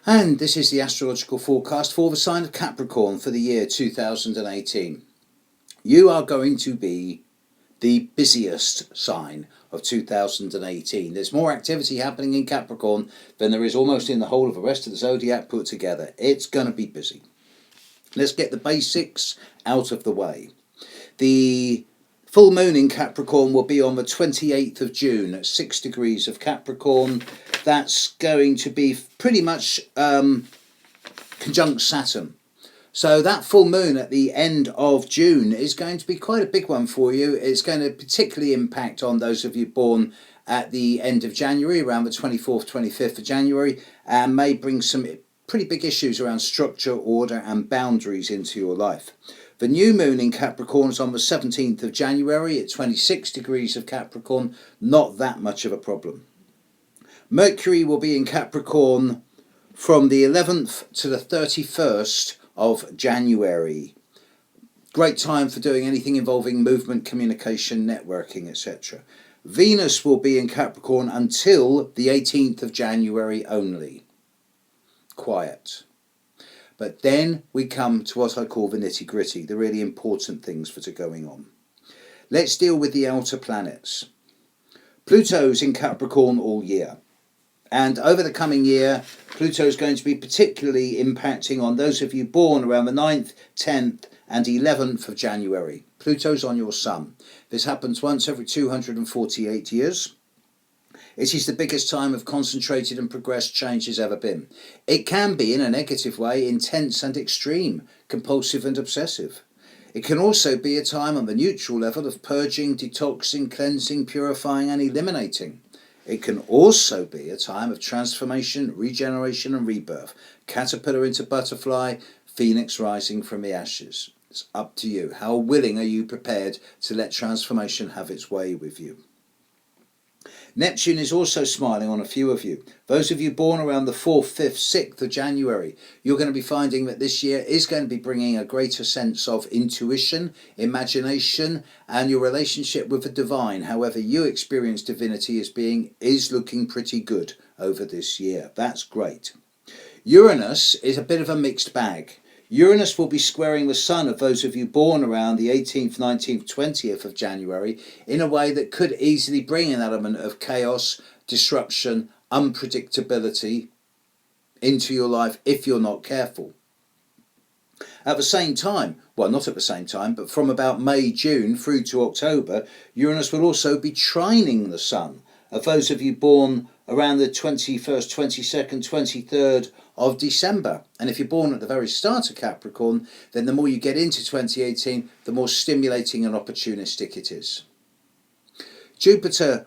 And this is the astrological forecast for the sign of Capricorn for the year 2018. You are going to be the busiest sign of 2018. There's more activity happening in Capricorn than there is almost in the whole of the rest of the zodiac put together. It's going to be busy. Let's get the basics out of the way. The full moon in Capricorn will be on the 28th of June at 6 degrees of Capricorn. That's going to be pretty much conjunct Saturn. So that full moon at the end of June is going to be quite a big one for you. It's going to particularly impact on those of you born at the end of January, around the 24th, 25th of January, and may bring some pretty big issues around structure, order and boundaries into your life. The new moon in Capricorn is on the 17th of January at 26 degrees of Capricorn. Not that much of a problem. Mercury will be in Capricorn from the 11th to the 31st of January. Great time for doing anything involving movement, communication, networking, etc. Venus will be in Capricorn until the 18th of January only. Quiet. But then we come to what I call the nitty-gritty, the really important things that are going on. Let's deal with the outer planets. Pluto's in Capricorn all year. And over the coming year, Pluto is going to be particularly impacting on those of you born around the 9th, 10th and 11th of January. Pluto's on your sun. This happens once every 248 years. It is the biggest time of concentrated and progressed change has ever been. It can be, in a negative way, intense and extreme, compulsive and obsessive. It can also be a time on the neutral level of purging, detoxing, cleansing, purifying and eliminating. It can also be a time of transformation, regeneration and rebirth. Caterpillar into butterfly, phoenix rising from the ashes. It's up to you. How willing are you prepared to let transformation have its way with you? Neptune is also smiling on a few of you. Those of you born around the 4th, 5th, 6th of January, you're going to be finding that this year is going to be bringing a greater sense of intuition, imagination, and your relationship with the divine, however you experience divinity as being, is looking pretty good over this year. That's great. Uranus is a bit of a mixed bag. Uranus will be squaring the sun of those of you born around the 18th, 19th, 20th of January in a way that could easily bring an element of chaos, disruption, unpredictability into your life if you're not careful. At the same time, well, not at the same time, but from about May, June through to October, Uranus will also be trining the sun of those of you born around the 21st, 22nd, 23rd of December. And if you're born at the very start of Capricorn, then the more you get into 2018, the more stimulating and opportunistic it is. Jupiter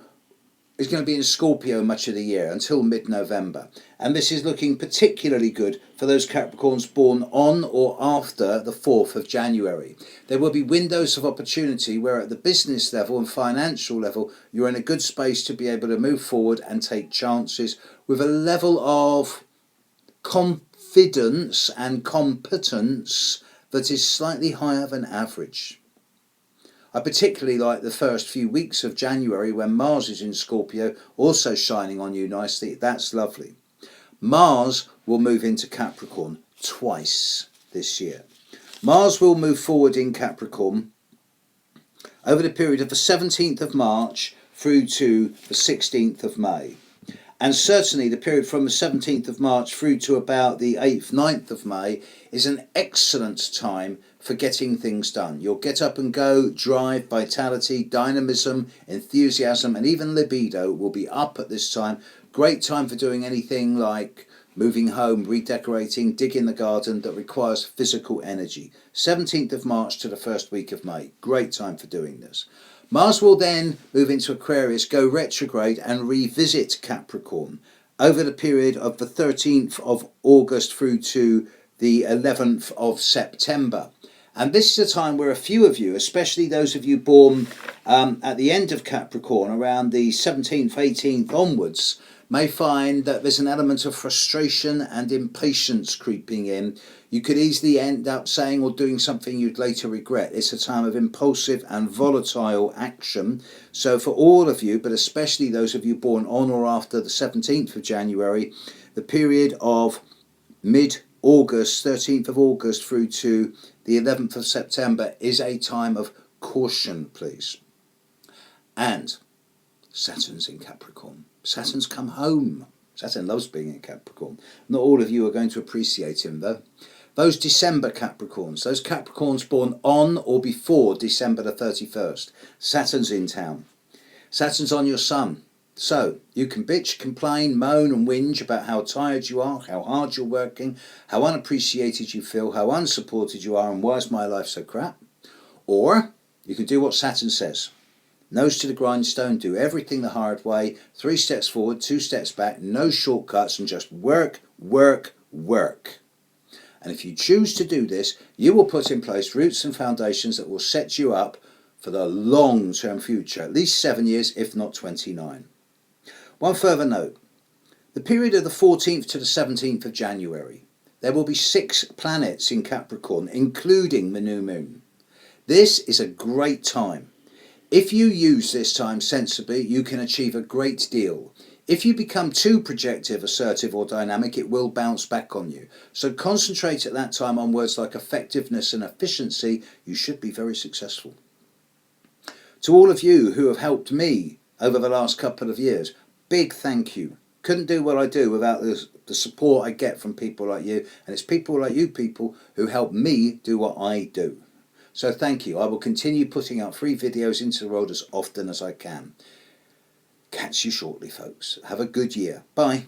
is going to be in Scorpio much of the year until mid-November. And this is looking particularly good for those Capricorns born on or after the 4th of January. There will be windows of opportunity where at the business level and financial level, you're in a good space to be able to move forward and take chances with a level of confidence and competence that is slightly higher than average. I particularly like the first few weeks of January when Mars is in Scorpio, also shining on you nicely. That's lovely. Mars will move into Capricorn twice this year. Mars will move forward in Capricorn over the period of the 17th of March through to the 16th of May. And certainly the period from the 17th of March through to about the 8th, 9th of May is an excellent time for getting things done. You'll get up and go, drive, vitality, dynamism, enthusiasm, and even libido will be up at this time. Great time for doing anything like moving home, redecorating, digging the garden that requires physical energy. 17th of March to the first week of May. Great time for doing this. Mars will then move into Aquarius, go retrograde and revisit Capricorn over the period of the 13th of August through to the 11th of September. And this is a time where a few of you, especially those of you born at the end of Capricorn, around the 17th, 18th onwards, may find that there's an element of frustration and impatience creeping in. You could easily end up saying or doing something you'd later regret. It's a time of impulsive and volatile action. So for all of you, but especially those of you born on or after the 17th of January, the period of mid-August, 13th of August through to the 11th of September is a time of caution, please. And Saturn's in Capricorn. Saturn's come home. Saturn loves being in Capricorn. Not all of you are going to appreciate him though. Those December Capricorns, those Capricorns born on or before December the 31st, Saturn's in town. Saturn's on your sun. So you can bitch, complain, moan and whinge about how tired you are, how hard you're working, how unappreciated you feel, how unsupported you are and why is my life so crap. Or you can do what Saturn says. Nose to the grindstone, do everything the hard way, 3 steps forward, 2 steps back, no shortcuts and just work, work, work. And if you choose to do this, you will put in place roots and foundations that will set you up for the long-term future, at least 7 years, if not 29. One further note, the period of the 14th to the 17th of January, there will be 6 planets in Capricorn, including the new moon. This is a great time. If you use this time sensibly, you can achieve a great deal. If you become too projective, assertive or dynamic, it will bounce back on you. So concentrate at that time on words like effectiveness and efficiency. You should be very successful. To all of you who have helped me over the last couple of years, big thank you. Couldn't do what I do without the support I get from people like you. And it's people like you people who help me do what I do. So thank you. I will continue putting out free videos into the world as often as I can. Catch you shortly, folks. Have a good year. Bye.